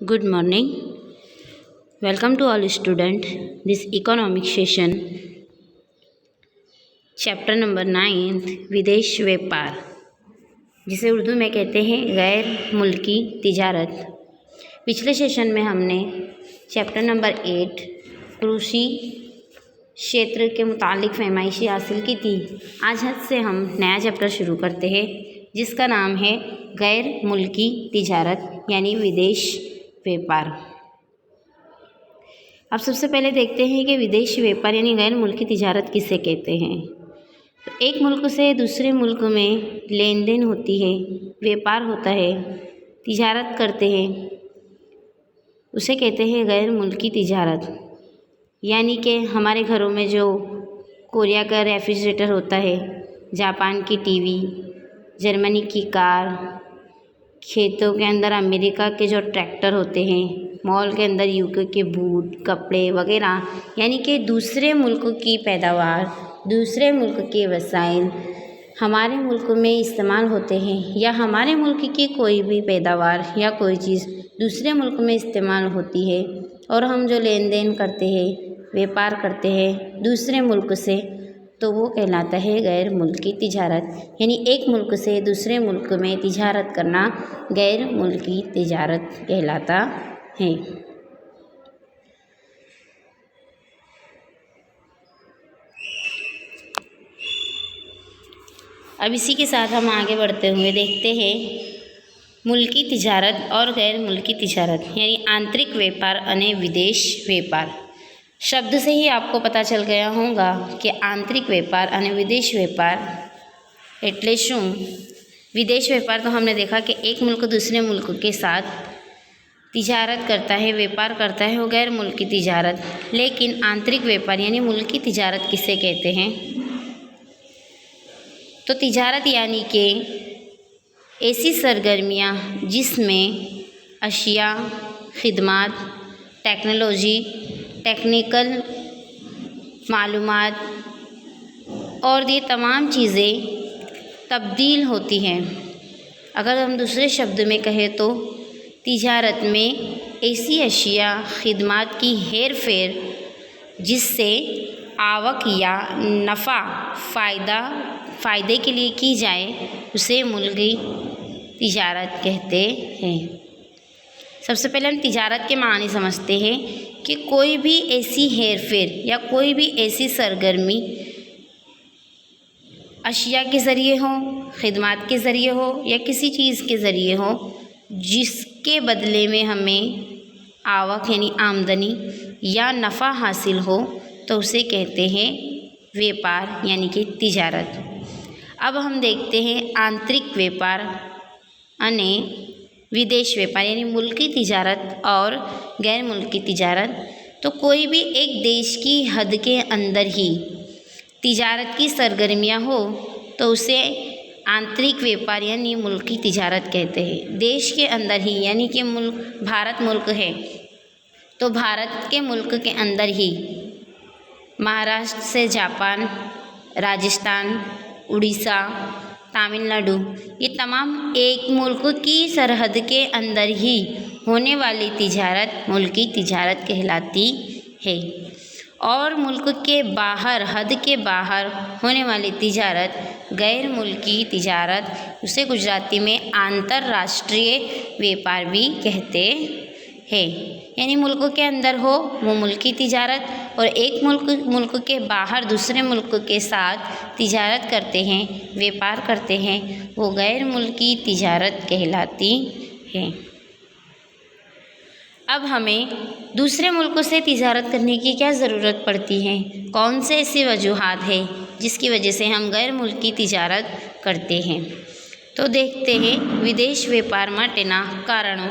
Good morning. Welcome to all students. This economic session, chapter number 9 विदेश व्यापार, जिसे उर्दू में कहते हैं गैर मुल्की तिजारत। पिछले सेशन में हमने चैप्टर नंबर 8 कृषि क्षेत्र के मुतालिक फहमाइशी हासिल की थी। आज से हम नया चैप्टर शुरू करते हैं जिसका नाम है गैर मुल्की तिजारत यानी विदेश व्यापार। अब सबसे पहले देखते हैं कि विदेश व्यापार यानी गैर मुल्की तिजारत किसे कहते हैं। तो एक मुल्क से दूसरे मुल्क में लेन देन होती है, व्यापार होता है, तिजारत करते हैं, उसे कहते हैं गैर मुल्की तिजारत। यानी कि हमारे घरों में जो कोरिया का रेफ्रिजरेटर होता है, जापान की टीवी, जर्मनी की कार, खेतों के अंदर अमेरिका के जो ट्रैक्टर होते हैं, मॉल के अंदर यूके के बूट, कपड़े वगैरह, यानी कि दूसरे मुल्क की पैदावार, दूसरे मुल्क के वसाइल हमारे मुल्क में इस्तेमाल होते हैं, या हमारे मुल्क की कोई भी पैदावार या कोई चीज़ दूसरे मुल्क में इस्तेमाल होती है और हम जो लेन देन करते हैं, व्यापार करते हैं दूसरे मुल्क से, तो वो कहलाता है गैर मुल्की तिजारत। यानी एक मुल्क से दूसरे मुल्क में तिजारत करना गैर मुल्की तिजारत कहलाता है। अब इसी के साथ हम आगे बढ़ते हुए देखते हैं मुल्की तिजारत और गैर मुल्की तिजारत यानी आंतरिक व्यापार और विदेश व्यापार। शब्द से ही आपको पता चल गया होगा कि आंतरिक व्यापार और विदेश व्यापार एटले शूँ। विदेश व्यापार तो हमने देखा कि एक मुल्क दूसरे मुल्क के साथ तिजारत करता है, व्यापार करता है, वो गैर मुल्की तिजारत। लेकिन आंतरिक व्यापार यानी मुल्की तिजारत किसे कहते हैं? तो तिजारत यानी कि ऐसी सरगर्मियाँ जिसमें अशिया, खिदमात, टेक्नोलॉजी, टेक्निकल मालूमात और ये तमाम चीज़ें तब्दील होती हैं। अगर हम दूसरे शब्द में कहें तो तिजारत में ऐसी अशिया, खिदमात की हेर फेर जिससे आवक या नफ़ा, फ़ायदे के लिए की जाए, उसे मुल्की तिजारत कहते हैं। सबसे पहले हम तिजारत के मानी समझते हैं कि कोई भी ऐसी हेर फेर या कोई भी ऐसी सरगर्मी अशिया के ज़रिए हो, खिदमात के ज़रिए हो या किसी चीज़ के ज़रिए हो, जिसके बदले में हमें आवक यानी आमदनी या नफ़ा हासिल हो, तो उसे कहते हैं व्यापार यानी कि तिजारत। अब हम देखते हैं आंतरिक व्यापार यानी विदेश व्यापार यानी मुल्की तिजारत और गैर मुल्की तिजारत। तो कोई भी एक देश की हद के अंदर ही तिजारत की सरगर्मियाँ हो तो उसे आंतरिक व्यापार यानी मुल्की तिजारत कहते हैं। देश के अंदर ही यानी कि भारत मुल्क है तो भारत के मुल्क के अंदर ही महाराष्ट्र से जापान, राजस्थान, उड़ीसा, तमिलनाडु, ये तमाम एक मुल्क की सरहद के अंदर ही होने वाली तिजारत मुल्की तिजारत कहलाती है। और मुल्क के बाहर, हद के बाहर होने वाली तिजारत गैर मुल्की तिजारत, उसे गुजराती में अंतर्राष्ट्रीय व्यापार भी कहते हैं। यानी मुल्क के अंदर हो वो मुल्की तिजारत, और एक मुल्क के बाहर दूसरे मुल्क के साथ तिजारत करते हैं, व्यापार करते हैं, वो गैर मुल्की तिजारत कहलाती है। अब हमें दूसरे मुल्कों से तिजारत करने की क्या ज़रूरत पड़ती है? कौन से ऐसी वजूहात है जिसकी वजह से हम गैर मुल्की तिजारत करते हैं? तो देखते हैं विदेश व्यापार माटेना कारणों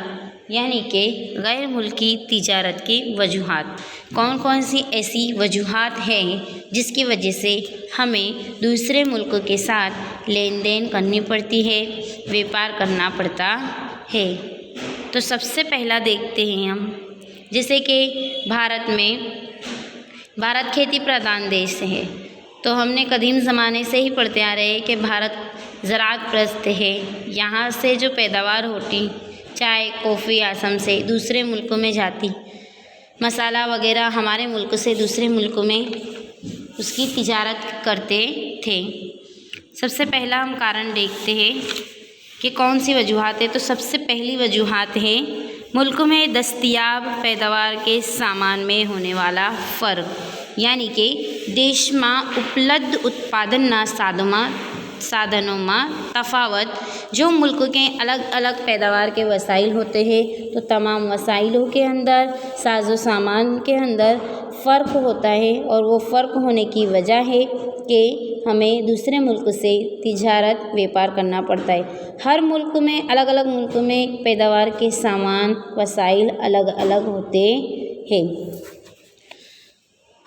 यानी कि गैर मुल्की तिजारत की वजूहात। कौन कौन सी ऐसी वजूहात हैं जिसकी वजह से हमें दूसरे मुल्क के साथ लेन देन करनी पड़ती है, व्यापार करना पड़ता है? तो सबसे पहला देखते हैं हम, जैसे कि भारत खेती प्रधान देश है, तो हमने कदीम ज़माने से ही पढ़ते आ रहे हैं कि भारत ज़राअत प्रस्त है। यहाँ से जो पैदावार होती चाय कॉफ़ी असम से दूसरे मुल्कों में जाती, मसाला वगैरह हमारे मुल्क से दूसरे मुल्कों में उसकी तिजारत करते थे। सबसे पहला हम कारण देखते हैं कि कौन सी वजूहात है। तो सबसे पहली वजूहात है मुल्क में दस्तयाब पैदावार के सामान में होने वाला फ़र्क, यानी कि देश में उपलब्ध उत्पादन साधनों में तफावत। जो मुल्क के अलग अलग पैदावार के वसाइल होते हैं, तो तमाम वसाइलों के अंदर साजो सामान के अंदर फ़र्क होता है, और वो फ़र्क होने की वजह है कि हमें दूसरे मुल्क से तिजारत व्यापार करना पड़ता है। हर मुल्क में अलग अलग मुल्क में पैदावार के सामान वसाइल अलग अलग होते हैं।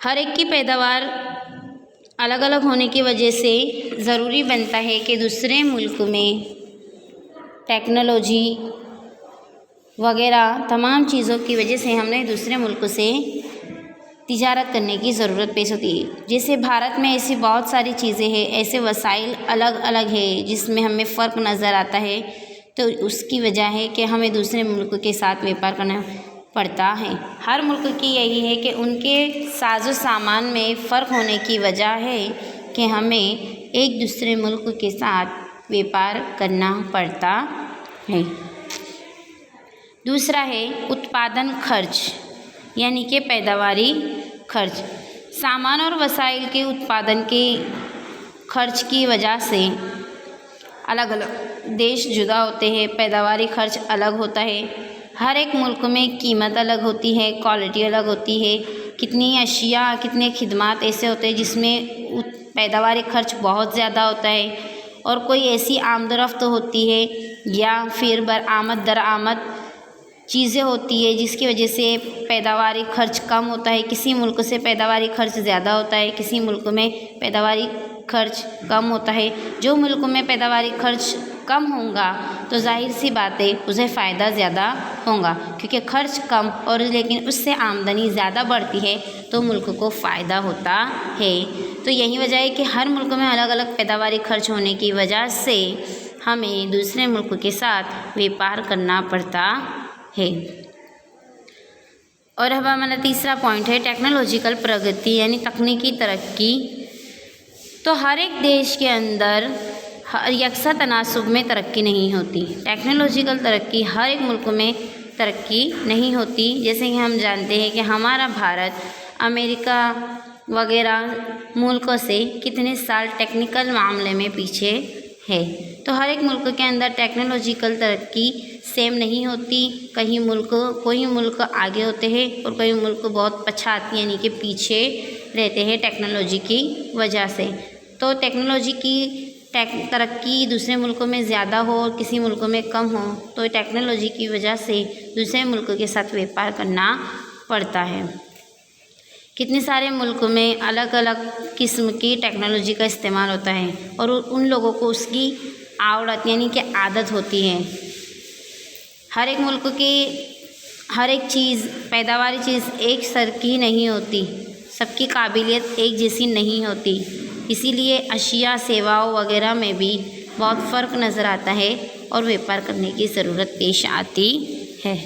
हर एक की पैदावार अलग अलग होने की वजह से ज़रूरी बनता है कि दूसरे मुल्क में टेक्नोलॉजी वगैरह तमाम चीज़ों की वजह से हमने दूसरे मुल्क से तिजारत करने की ज़रूरत पेश होती है। जैसे भारत में ऐसी बहुत सारी चीज़ें हैं, ऐसे वसाइल अलग अलग है जिसमें हमें फ़र्क नज़र आता है। तो उसकी वजह है कि हमें दूसरे मुल्क के साथ व्यापार करना पड़ता है। हर मुल्क की यही है कि उनके साजो सामान में फ़र्क होने की वजह है कि हमें एक दूसरे मुल्क के साथ व्यापार करना पड़ता है। दूसरा है उत्पादन खर्च, यानी कि पैदावारी खर्च। सामान और वसाइल के उत्पादन के खर्च की वजह से अलग अलग देश जुदा होते हैं, पैदावारी खर्च अलग होता है। हर एक मुल्क में कीमत अलग होती है, क्वालिटी अलग होती है। कितनी अशिया कितने खिदमात ऐसे होते हैं जिसमें पैदावारी खर्च बहुत ज़्यादा होता है, और कोई ऐसी आमदरफ्त होती है या फिर बरामद दरामद चीज़ें होती है जिसकी वजह से पैदावारी खर्च कम होता है। किसी मुल्क से पैदावारी खर्च ज़्यादा होता है, किसी मुल्क में पैदावारी खर्च कम होता है। जो मुल्क में पैदावारी खर्च कम होगा तो जाहिर सी बात है उसे फ़ायदा ज़्यादा होगा, क्योंकि खर्च कम और लेकिन उससे आमदनी ज़्यादा बढ़ती है तो मुल्क को फ़ायदा होता है। तो यही वजह है कि हर मुल्क में अलग अलग पैदावारी खर्च होने की वजह से हमें दूसरे मुल्क के साथ व्यापार करना पड़ता है। और अब हमारा तीसरा पॉइंट है टेक्नोलॉजिकल प्रगति, यानी तकनीकी तरक्की। तो हर एक देश के अंदर यकसा तनासुब में तरक्की नहीं होती। टेक्नोलॉजिकल तरक्की हर एक मुल्क में तरक्की नहीं होती। जैसे कि हम जानते हैं कि हमारा भारत अमेरिका वगैरह मुल्कों से कितने साल टेक्निकल मामले में पीछे है। तो हर एक मुल्क के अंदर टेक्नोलॉजिकल तरक्की सेम नहीं होती। कोई मुल्क आगे होते हैं और कई मुल्क बहुत पछाती यानी कि पीछे रहते हैं टेक्नोलॉजी की वजह से। तो टेक्नोलॉजी की तरक्की दूसरे मुल्कों में ज़्यादा हो और किसी मुल्क में कम हो, तो टेक्नोलॉजी की वजह से दूसरे मुल्क के साथ व्यापार करना पड़ता है। कितने सारे मुल्क में अलग अलग किस्म की टेक्नोलॉजी का इस्तेमाल होता है और उन लोगों को उसकी आवड़त यानी कि आदत होती है। हर एक मुल्क की हर एक चीज़ पैदावारी चीज़ एक सर की नहीं होती, सबकी काबिलियत एक जैसी नहीं होती। इसीलिए अशिया सेवाओं वगैरह में भी बहुत फ़र्क नज़र आता है और व्यापार करने की ज़रूरत पेश आती है।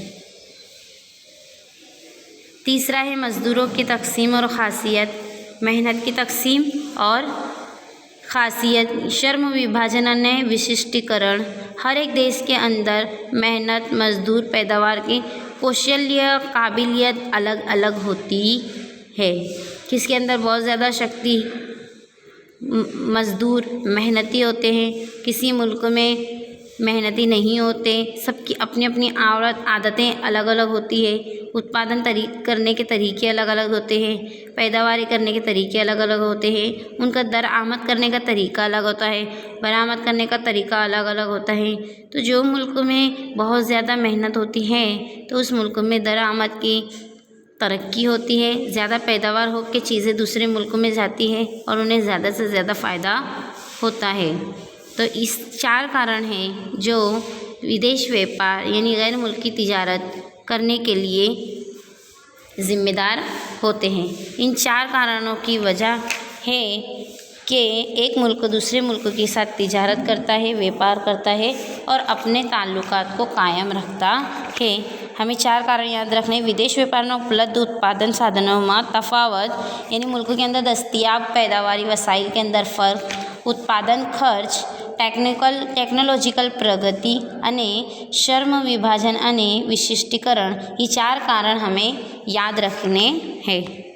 तीसरा है मज़दूरों की तकसीम और ख़ासियत, मेहनत की तकसीम और ख़ासियत, श्रम विभाजन अन्य विशिष्टीकरण। हर एक देश के अंदर मेहनत मज़दूर पैदावार की कौशल्य काबिलियत अलग अलग होती है। किसके अंदर बहुत ज़्यादा शक्ति मज़दूर मेहनती होते हैं, किसी मुल्क में मेहनती नहीं होते। सबकी अपनी अपनी आवड़त आदतें अलग अलग होती है। उत्पादन करने के तरीके अलग अलग होते हैं, पैदावारी करने के तरीके अलग अलग होते हैं, उनका दरामद करने का तरीका अलग होता है, बरामद करने का तरीका अलग अलग होता है। तो जो मुल्क में बहुत ज़्यादा मेहनत होती है तो उस मुल्क में दरामद की तरक्की होती है, ज़्यादा पैदावार हो के चीज़ें दूसरे मुल्क में जाती है और उन्हें ज़्यादा से ज़्यादा फ़ायदा होता है। तो इस 4 कारण हैं जो विदेश व्यापार यानी गैर मुल्की तिजारत करने के लिए ज़िम्मेदार होते हैं। इन 4 कारणों की वजह है कि एक मुल्क दूसरे मुल्क के साथ तिजारत करता है, व्यापार करता है और अपने ताल्लुकात को कायम रखता है। हमें 4 कारण याद रखने। विदेश व्यापार उपलब्ध उत्पादन साधनों में तफावत यानी मुल्क के अंदर दस्तियाब पैदावारी वसाइल के अंदर फ़र्क, उत्पादन खर्च, टेक्नोलॉजिकल प्रगति अने श्रम विभाजन अने विशिष्टीकरण, ये 4 कारण हमें याद रखने हैं।